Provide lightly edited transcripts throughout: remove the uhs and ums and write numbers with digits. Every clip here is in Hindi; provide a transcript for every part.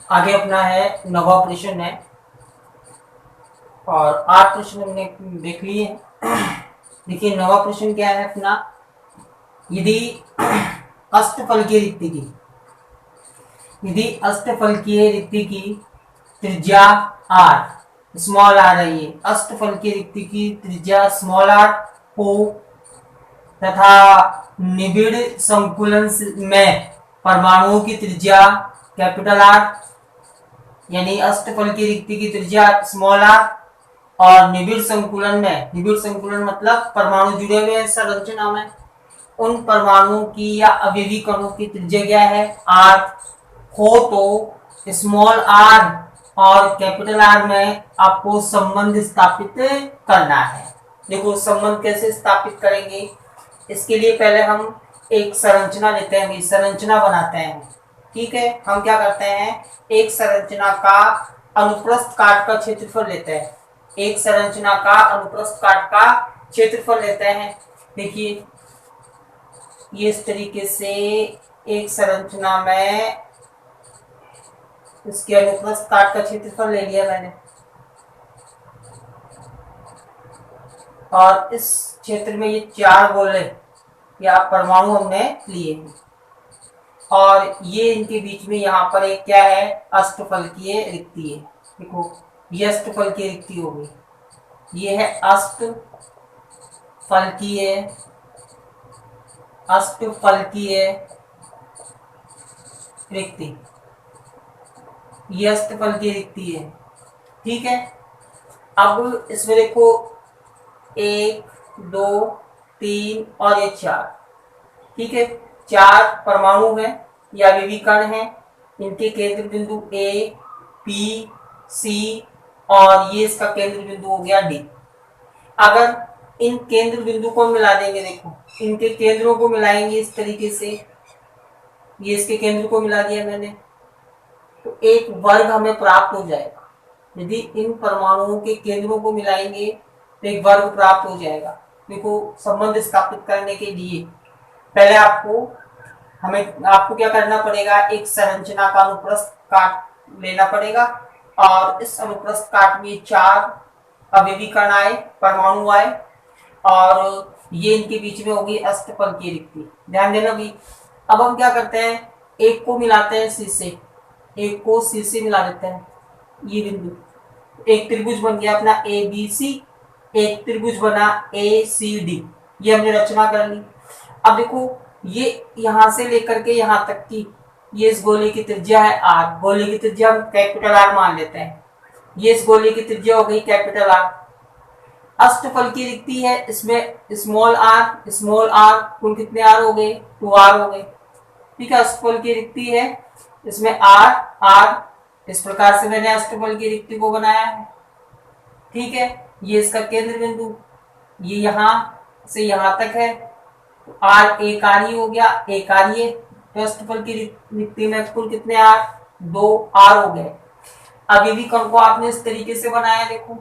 आगे अपना है नवा प्रश्न है और 8 प्रश्न हमने देख लिए हैं। देखिए नवा प्रश्न क्या है अपना, यदि अष्टफल की रिक्ति की, यदि अष्टफल की रिक्ति की त्रिज्या r, स्मॉल आर है, ये अष्टफल की रिक्ति की त्रिज्या स्मॉल आर हो तथा निबिड़ संकुलन में परमाणुओं की त्रिज्या कैपिटल आर, यानी अष्टफल की रिक्ति की त्रिज्या स्मॉल आर और निबिड़ संकुलन में, निबिड़ संकुलन मतलब परमाणु जुड़े हुए हैं संरचना में, उन परमाणुओं की या अवयवी कणों की त्रिज्या क्या है आर हो तो स्मॉल आर और कैपिटल आर में आपको संबंध स्थापित करना है। देखो संबंध कैसे स्थापित करेंगे, इसके लिए पहले हम एक संरचना लेते हैं, संरचना बनाते हैं। ठीक है, हम क्या करते हैं, एक संरचना का अनुप्रस्थ काट का क्षेत्रफल लेते हैं, एक संरचना का अनुप्रस्थ काट का क्षेत्रफल लेते हैं। देखिए ये इस तरीके से एक संरचना में इसके अनुप्रस्थ काट का क्षेत्रफल ले लिया मैंने और इस क्षेत्र में ये 4 गोले या परमाणु हमने लिए और ये इनके बीच में यहाँ पर एक क्या है अष्टफल की रिक्ति है। देखो ये अष्टफल की रिक्ति हो गई, ये है अष्टफल की रिक्ति, ये अष्टफल की रिक्ति है। ठीक है, अब इसमें देखो 1 2 3 और ये 4, ठीक है 4 परमाणु हैं या विविकर्ण हैं, इनके केंद्र बिंदु ए बी सी और ये इसका केंद्र बिंदु हो गया डी। अगर इन केंद्र बिंदु को मिला देंगे, देखो इनके केंद्रों को मिलाएंगे इस तरीके से, ये इसके केंद्र को मिला दिया मैंने, तो एक वर्ग हमें प्राप्त हो जाएगा। यदि इन परमाणुओं के केंद्रों को मिलाएंगे तो एक वर्ग प्राप्त हो जाएगा। देखो संबंध स्थापित करने के लिए पहले आपको क्या करना पड़ेगा, एक संरचना का अनुप्रस्थ काट लेना पड़ेगा और इस अनुप्रस्थ काट में 4 अवयवी कण आए, परमाणु आए और ये इनके बीच में होगी अष्टफल की रिक्ति। ध्यान देना भी। अब हम क्या करते हैं, एक को मिलाते हैं सी से, एक को सी से मिला देते हैं, ये बिंदु एक त्रिभुज बन गया अपना ए बी सी, एक त्रिभुज बना ए सी डी, ये हमने रचना कर ली। अब देखो ये यहां से लेकर के यहां तक की ये इस गोले की त्रिज्या है आर, गोले की त्रिज्या हम कैपिटल आर मान लेते हैं, ये इस गोले की त्रिज्या हो गई कैपिटल आर। अष्टफल की रिक्ति है, इसमें स्मॉल आर कुल कितने आर हो गए 2 आर हो गए। ठीक है, अष्टफल की रिक्ति है, इसमें आर इस प्रकार से मैंने अष्टफल की रिक्ति को बनाया है। ठीक है, ये इसका केंद्र बिंदु, ये यहां से यहां तक है, आर एक आर ही हो गया, एक आर ये, तो अष्टफल की रिक्ति में कुल कितने आर 2 आर हो गए। अवयवी कण को आपने इस तरीके से बनाया, देखो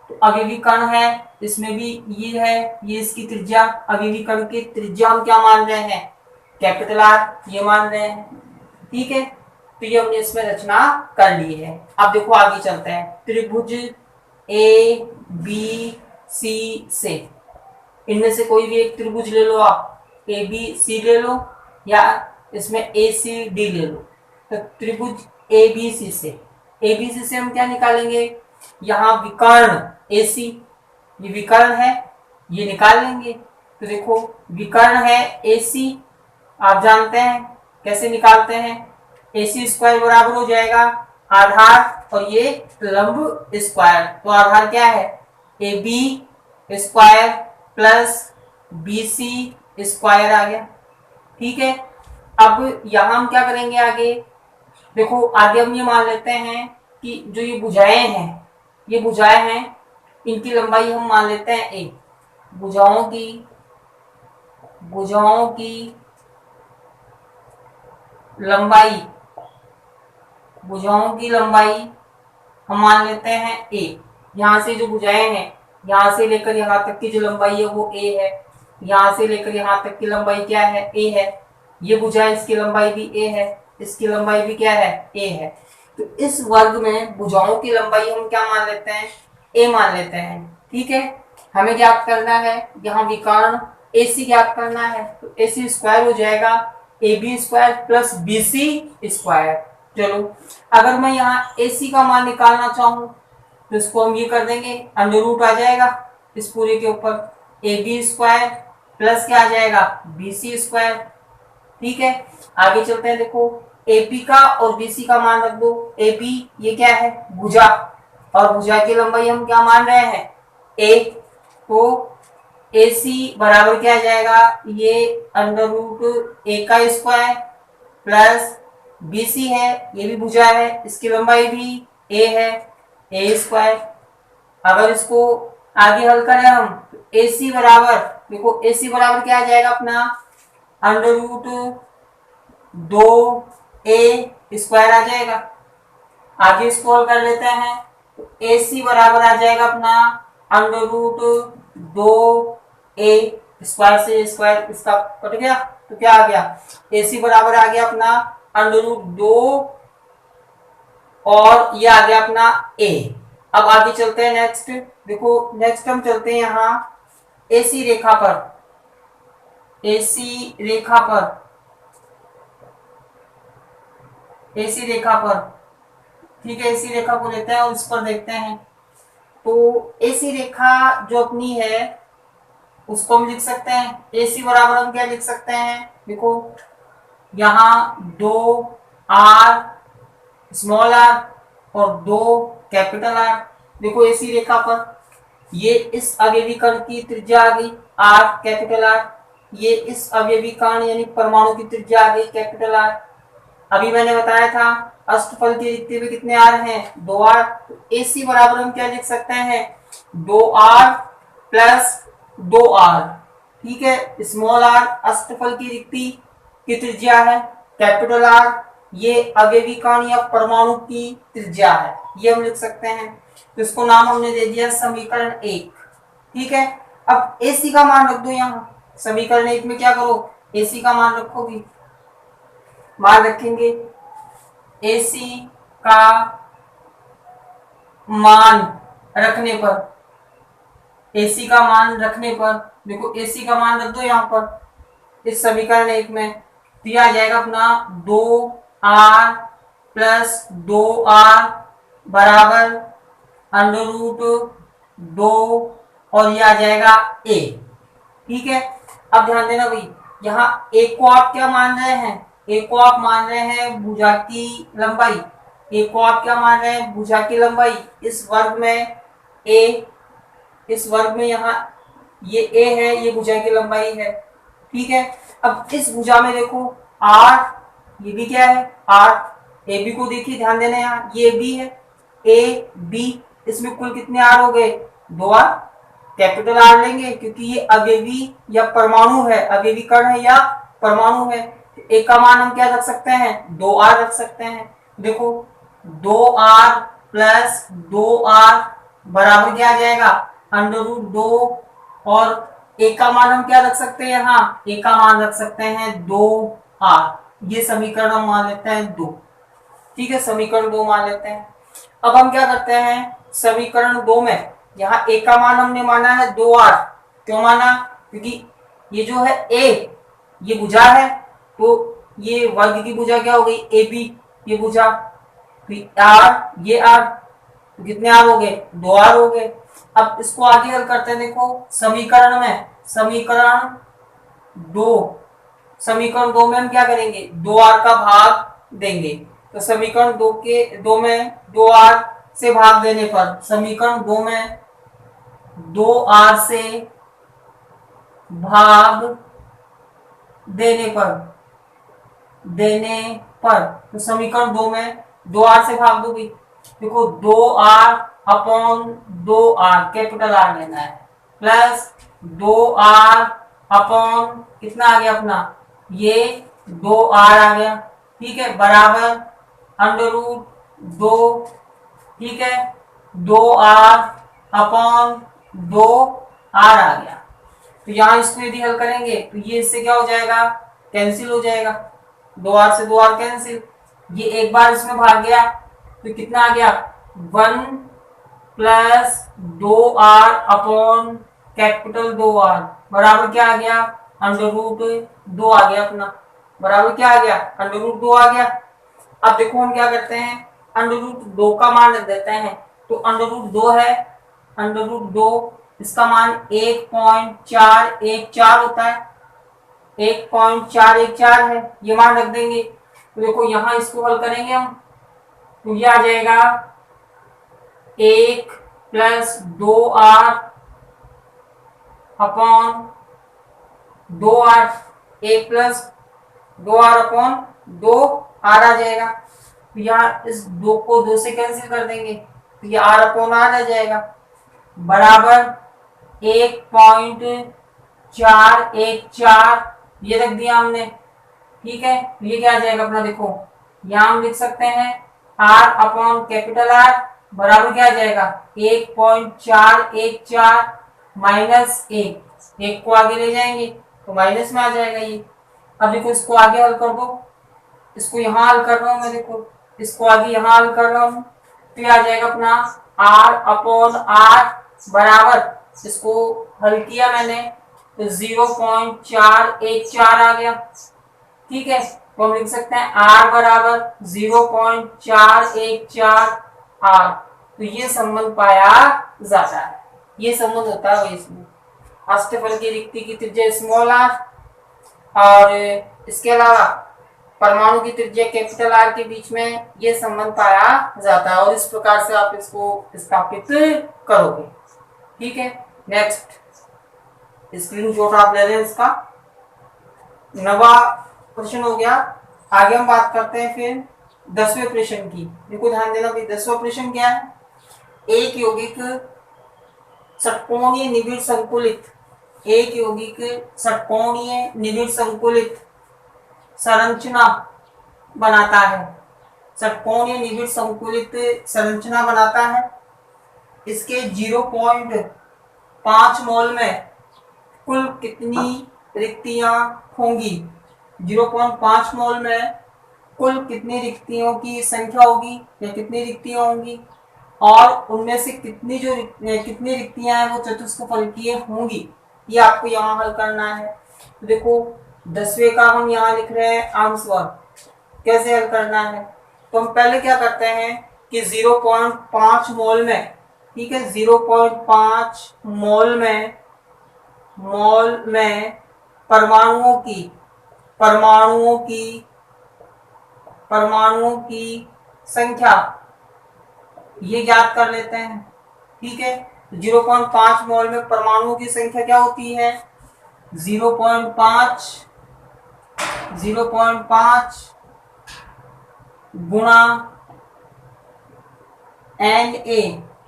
तो अवयवी कण है, इसमें भी ये है, ये इसकी त्रिज्या, अवयवी कण की त्रिज्या हम क्या मान रहे हैं कैपिटल आर, ये मान रहे हैं। ठीक है, तो ये हमने इसमें रचना कर ली है। अब देखो आगे चलते हैं, त्रिभुज ए बी सी से इनमें से कोई भी एक त्रिभुज ले लो आप, ए बी सी ले लो या इसमें ए सी डी ले लो। तो त्रिभुज ए बी सी से हम क्या निकालेंगे, यहाँ विकर्ण ए सी, ये विकर्ण है, ये निकाल लेंगे। तो देखो विकर्ण है ए सी, आप जानते हैं कैसे निकालते हैं, ए सी स्क्वायर बराबर हो जाएगा आधार और ये लंब स्क्वायर, तो आधार क्या है A B square plus B C square आ गया। ठीक है, अब यहां हम क्या करेंगे आगे, देखो आगे हम ये मान लेते हैं कि जो ये भुजाएं हैं, ये भुजाएं हैं, इनकी लंबाई हम मान लेते हैं ए, भुजाओं की लंबाई हम मान लेते हैं ए। यहां से जो भुजाएं हैं, यहां से लेकर यहां तक की जो लंबाई है वो ए है, यहां से लेकर यहां तक की लंबाई क्या है ए है, ये भुजाएं इसकी लंबाई भी ए है, इसकी लंबाई भी क्या है, ए है। तो इस वर्ग में भुजाओं की लंबाई हम क्या मान लेते हैं, ए मान लेते हैं। ठीक है, हमें ज्ञात करना है यहाँ विकर्ण AC ज्ञात करना है, तो AC स्क्वायर हो जाएगा AB square plus BC square. चलो, अगर मैं यहाँ AC का मान निकालना चाहूँ तो इसको हम ये कर देंगे, अंडर रूट आ जाएगा इस पूरे के ऊपर, AB स्क्वायर प्लस क्या आ जाएगा, BC स्क्वायर। ठीक है, आगे चलते हैं। देखो, AP का और BC का मान रख दो। AB ये क्या है, भुजा, और भुजा की लंबाई हम क्या मान रहे हैं, A। तो AC बराबर क्या आ जाएगा, ये अंडर रूट A का स्क्वायर प्लस BC है, ये भी भुजा है, इसकी लंबाई भी A है, A स्क्वायर। अगर इसको आगे हल करें हम तो AC बराबर, देखो AC बराबर क्या आ जाएगा अपना, अंडर रूट 2A स्क्वायर आ जाएगा। आगे इसको हल कर लेते हैं तो AC बराबर आ जाएगा अपना अंडर रूट 2A स्क्वायर से स्क्वायर इसका कट गया, तो क्या आ गया, AC बराबर आ गया अपना अंडर रूट 2 और ये आ गया अपना A। अब आगे चलते हैं नेक्स्ट। देखो नेक्स्ट हम चलते हैं यहाँ AC रेखा पर, AC रेखा पर, AC रेखा पर। ठीक है, AC रेखा को लेते हैं और इस पर देखते हैं। तो AC रेखा जो अपनी है उसको हम लिख सकते हैं, AC बराबर हम क्या लिख सकते हैं, देखो यहाँ 2R स्मॉल r और 2 कैपिटल R। देखो AC रेखा पर ये इस अवयवी कण की त्रिज्या आ गई R कैपिटल R, ये इस अवयवी कण यानी परमाणु की त्रिज्या आ गई कैपिटल R। अभी मैंने बताया था अष्टफल के रिक्ति में कितने R हैं, 2R। तो AC बराबर हम क्या लिख सकते हैं, 2R प्लस 2R। ठीक है, स्मॉल r अष्टफल की रिक्ति की त्रिज्या है, कैपिटल R ये अवयवी कण या परमाणु की त्रिज्या है, ये हम लिख सकते हैं। तो इसको नाम हमने दे दिया समीकरण 1। ठीक है, अब AC का मान रख दो यहाँ समीकरण 1 में। क्या करो, AC का मान रखोगे, मान रखेंगे AC का मान रखने पर, AC का मान रखने पर, देखो AC का मान रख दो यहाँ पर इस समीकरण 1 में, दिया जाएगा अपना 2R प्लस 2R बराबर अंडर रूट 2 और ये आ जाएगा A। ठीक है, अब ध्यान देना भाई, यहाँ A को आप क्या मान रहे हैं, A को आप मान रहे हैं भुजा की लंबाई, A को आप क्या मान रहे हैं, भुजा की लंबाई। इस वर्ग में A, इस वर्ग में यहाँ ये A है, ये भुजा की लंबाई है। ठीक है, अब इस भुजा में देखो R, ये भी क्या है R, AB को देखिए, ध्यान देना, यहाँ ये B है, AB, इसमें कुल कितने R हो गए, 2R, कैपिटल R लेंगे क्योंकि ये अवयवी या परमाणु है, अवयवी कण है या परमाणु है। A का मान हम क्या रख सकते हैं, 2R रख सकते हैं। देखो 2R प्लस 2R बराबर क्या आ जाएगा, अंडर रूट 2 और A का मान हम क्या रख सकते हैं, यहाँ A का मान रख सकते हैं 2R। ये समीकरण हम मान लेते हैं 2। ठीक है, समीकरण 2 मान लेते हैं। अब हम क्या करते हैं, समीकरण 2 में यहाँ A का मान हमने माना है 2R। क्यों माना, क्योंकि ये जो है A ये भुजा है, तो ये वर्ग की भुजा क्या हो गई, AB, ये भुजा, तो R ये R, तो कितने R हो गए, 2R हो गए। अब इसको आगे हल करते हैं। देखो समीकरण में, समीकरण 2, समीकरण 2 में हम क्या करेंगे, 2R का भाग देंगे। तो समीकरण 2 में 2R से भाग देने पर, समीकरण 2 में 2R से भाग देने पर, तो समीकरण 2 में 2R से भाग दोगे। देखो 2R upon 2R capital R लेना है, प्लस 2R अपॉन कितना आ गया अपना, ये 2R आ गया। ठीक है, बराबर अंडर रूट 2, ठीक है, 2R अपॉन 2R आ गया। तो यहाँ इसको यदि हल करेंगे तो ये इससे क्या हो जाएगा, कैंसिल हो जाएगा, 2R से 2R कैंसिल, ये एक बार इसमें भाग गया तो कितना आ गया 1 plus 2r upon capital 2r बराबर क्या आ गया √2 आ गया अपना। बराबर क्या आ गया √2 आ गया। अब देखो हम क्या करते हैं √2 का मान रख देते हैं तो √2 है √2 इसका मान 1.414 होता है 1.414 है ये मान रख देंगे। तो देखो यहां इसको हल करेंगे हम तो ये आ जाएगा 1 plus 2r upon 2r 1 plus 2r upon 2r आ जाएगा। तो यहाँ इस 2 को 2 से कैंसिल कर देंगे तो ये r अपॉन r आ जाएगा बराबर 1.414 ये रख दिया हमने। ठीक है ये क्या आ जाएगा अपना देखो यहाँ हम लिख सकते हैं r अपॉन कैपिटल R बराबर क्या आ जाएगा 1.414 माइनस 1 को आगे ले जाएंगे तो माइनस में आ जाएगा ये। अब देखो इसको आगे हल कर दो इसको यहाँ हल कर रहा हूँ मैं देखो इसको आगे यहाँ हल कर रहा हूँ तो ये आ जाएगा अपना r अपॉन r बराबर इसको हल किया मैंने तो 0.414 आ गया। ठीक है तो हम लिख सकते हैं r बराबर 0.414 r। तो ये संबंध पाया जाता है ये संबंध होता है वही इसमें अष्टफल की रिक्ति की त्रिज्या स्मॉल r और इसके अलावा परमाणु की त्रिज्या कैपिटल R के बीच में ये संबंध पाया जाता है और इस प्रकार से आप इसको स्थापित करोगे। ठीक है नेक्स्ट स्क्रीनशॉट आप ले लें इसका। 9वां प्रश्न हो गया। आगे हम बात करते हैं फिर 10वें प्रश्न की। देखो ध्यान देना भाई 10वां प्रश्न क्या है एक यौगिक षटकोणीय निबिड़ संकुलित एक यौगिक षटकोणीय निबिड़ संकुलित संरचना बनाता है षटकोणीय निबिड़ संकुलित संरचना बनाता है। इसके 0.5 मोल में कुल कितनी रिक्तियां होंगी 0.5 मोल में कुल कितनी रिक्तियों की संख्या होगी या कितनी रिक्तियां होंगी और उनमें से कितनी रिक्तियां हैं वो चतुष्फलकीय होंगी ये आपको यहाँ हल करना है। तो देखो 10वें का हम यहाँ लिख रहे हैं आंसर कैसे हल करना है तो हम पहले क्या करते हैं कि 0.5 मोल में ठीक है 0.5 मोल में परमाणुओं की संख्या ये ज्ञात कर लेते हैं। ठीक है 0.5 मोल में परमाणुओं की संख्या क्या होती है 0.5 गुणा Na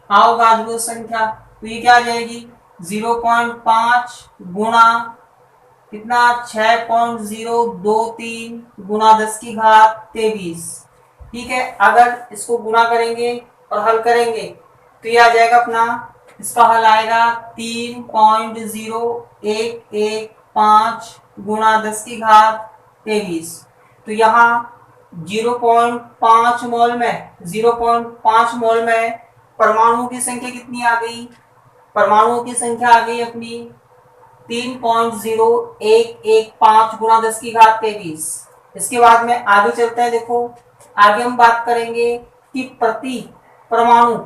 अवगाद्य संख्या तो ये क्या आ जाएगी 0.5 गुणा कितना 6.023 गुणा 10⁻23। ठीक है अगर इसको गुणा करेंगे और हल करेंगे तो ये आ जाएगा अपना इसका हल आएगा 3.0115 गुणा 10⁻23। तो यहाँ 0.5 मोल में परमाणुओं की संख्या कितनी आ गई परमाणुओं की संख्या आ गई अपनी 3.0115 गुणा 10⁻23। इसके बाद में आगे चलते हैं। देखो आगे हम बात करेंगे कि प्रति परमाणु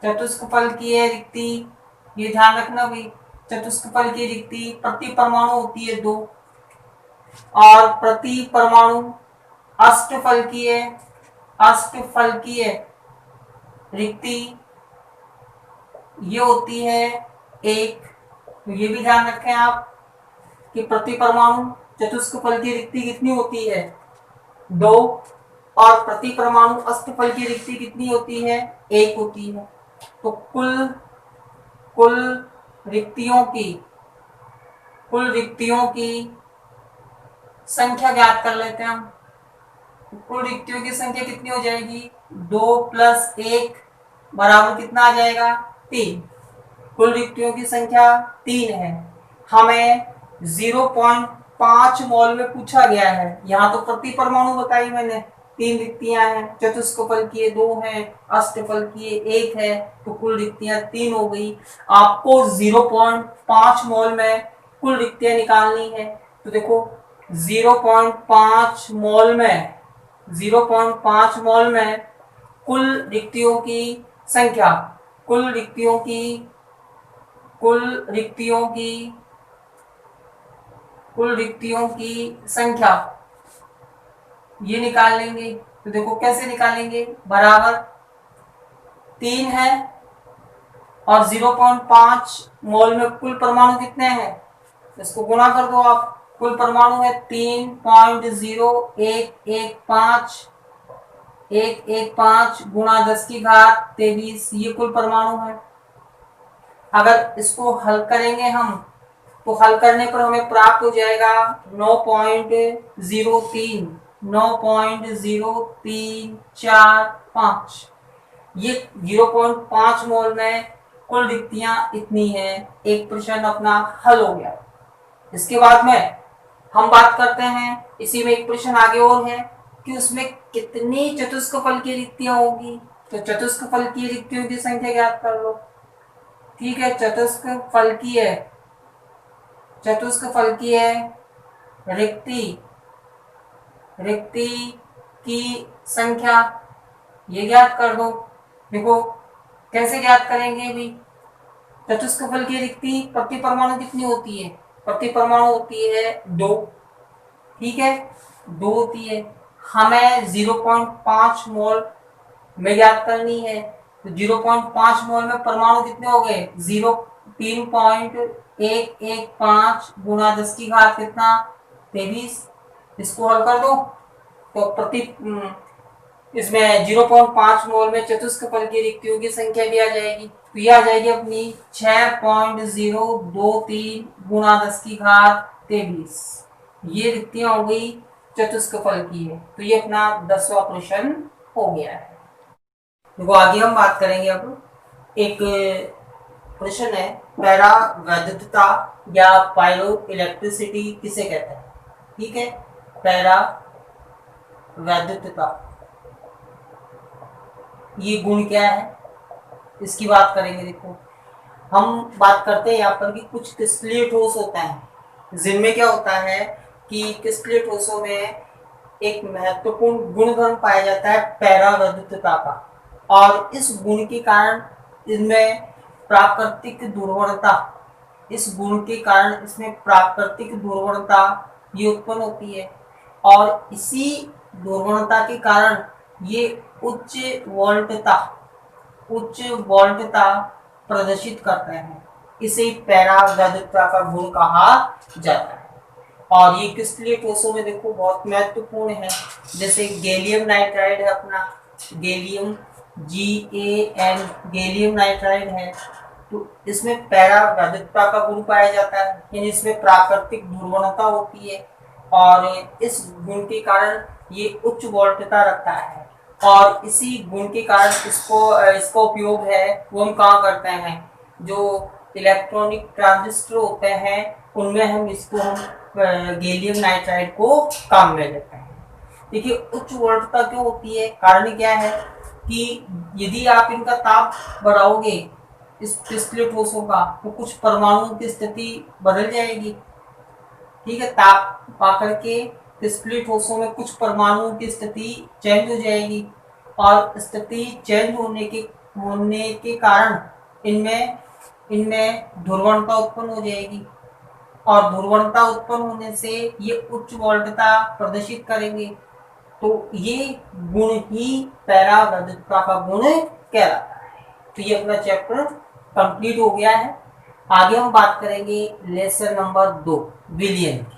चतुष्फलकीय रिक्ति ये ध्यान रखना भाई चतुष्फलकीय रिक्ति प्रति परमाणु होती है 2 और प्रति परमाणु अष्टफलकीय रिक्ति ये होती है 1। तो ये भी ध्यान रखें आप कि प्रति परमाणु चतुष्फलकीय रिक्ति कितनी होती है 2 और प्रति परमाणु अष्टफलकीय रिक्ति कितनी होती है 1 होती है। तो कुल रिक्तियों की संख्या ज्ञात कर लेते हैं हम। कुल रिक्तियों की संख्या कितनी हो जाएगी 2 + 1 बराबर कितना आ जाएगा 3। कुल रिक्तियों की संख्या 3 है। हमें 0.5 मोल में पूछा गया है। यहाँ तो प्रति परमाणु बताई मैंने, 3 रिक्तियां हैं, चतुष्कफलकीय 2 है, अष्टफलकीय 1 है, तो कुल रिक्तियां 3 हो गई। आपको 0.5 मोल में कुल रिक्तियां निकालनी है। तो देखो 0.5 मोल में 0.5 मोल में कुल रिक्तियों की संख्या, कुल रिक्तियों की कुल रिक्तियों की कुल रिक्तियों की संख्या ये निकाल लेंगे। तो देखो कैसे निकालेंगे, बराबर 3 है और 0.5 मोल में कुल परमाणु कितने हैं, इसको गुणा कर दो आप। कुल परमाणु है 3.0115 गुणा 10⁻23, ये कुल परमाणु है। अगर इसको हल करेंगे हम, तो हल करने पर हमें प्राप्त हो जाएगा 9.0345। ये 0.5 मोल में कुल रिक्तियां इतनी है। एक प्रश्न अपना हल हो गया। इसके बाद में हम बात करते हैं, इसी में एक प्रश्न आगे और है कि उसमें कितनी चतुष्कफल की रिक्तियां होगी। तो चतुष्कफल की रिक्तियों की संख्या ज्ञात कर लो। ठीक है, चतुष्कफलकीय रिक्ति की संख्या ये ज्ञात कर दो। देखो कैसे ज्ञात करेंगे भी, चतुष्कफल की रिक्ति प्रति परमाणु कितनी होती है, प्रति परमाणु होती है 2। ठीक है, 2 होती है। हमें 0.5 मोल में ज्ञात करनी है। तो 0.5 मोल में परमाणु कितने हो गए, 3.115 गुणा 10⁻³ कितना, 23। इसको हल कर दो तो इसमें 0.5 मोल में चतुष्कफल की रिक्तियों की संख्या भी आ जाएगी। तो ये आ जाएगी अपनी 6.023 गुणा 10⁻23। ये रिक्तियां हो गई चतुष्कफल की है। तो ये अपना 10वां प्रश्न हो गया है। देखो आगे हम बात करेंगे। अब एक प्रश्न है, पैरा वैद्युतता या पायरो इलेक्ट्रिसिटी किसे कहते हैं। ठीक है, पैरा वैद्युतता ये गुण क्या है, इसकी बात करेंगे। देखो हम बात करते हैं यहाँ पर कि कुछ क्रिस्टलीय ठोस होता है, जिनमें क्या होता है कि क्रिस्टलीय ठोसों में एक महत्वपूर्ण गुणधर्म पाया जाता है पैरा वैद्युतता का, और इस गुण के कारण इनमें प्राकृतिक दुर्वणता, इस गुण के कारण इसमें प्राकृतिक दुर्वणता ये उत्पन्न होती है, और इसी दुर्वणता के कारण ये उच्च वोल्टता प्रदर्शित करते हैं। इसे पैरा वैद्युतता का गुण कहा जाता है। और ये किस लिए ठोसों में देखो बहुत महत्वपूर्ण है। जैसे गैलियम नाइट्राइड है अपना, गैलियम GaN गैलियम नाइट्राइड है, तो इसमें पैरा वैद्युतता का गुण पाया जाता है, यानी इसमें प्राकृतिक दुर्वणता होती है, और इस गुण के कारण ये उच्च वोल्टता रखता है। और इसी गुण के कारण इसका उपयोग है वो हम कहाँ करते हैं, जो इलेक्ट्रॉनिक ट्रांजिस्टर होते हैं उनमें हम गैलियम नाइट्राइड को काम में लेते हैं। देखिए उच्च वोल्टता क्यों होती है, कारण क्या है कि यदि आप इनका ताप बढ़ाओगे इस क्रिस्टलीय ठोसों का, तो कुछ परमाणुओं की स्थिति बदल जाएगी। ठीक है, ताप आकर के क्रिस्टलीय ठोसों में कुछ परमाणुओं की स्थिति चेंज हो जाएगी, और स्थिति चेंज होने के कारण इनमें ध्रुवणता उत्पन्न हो जाएगी, और ध्रुवणता उत्पन्न होने से ये उच्च वोल्टता प्रदर्शित करेंगे। तो ये गुण ही पैरा वैद्युतता का गुण कहलाता है। तो ये अपना चैप्टर कंप्लीट हो गया है। आगे हम बात करेंगे लेसन नंबर 2 विलयन की।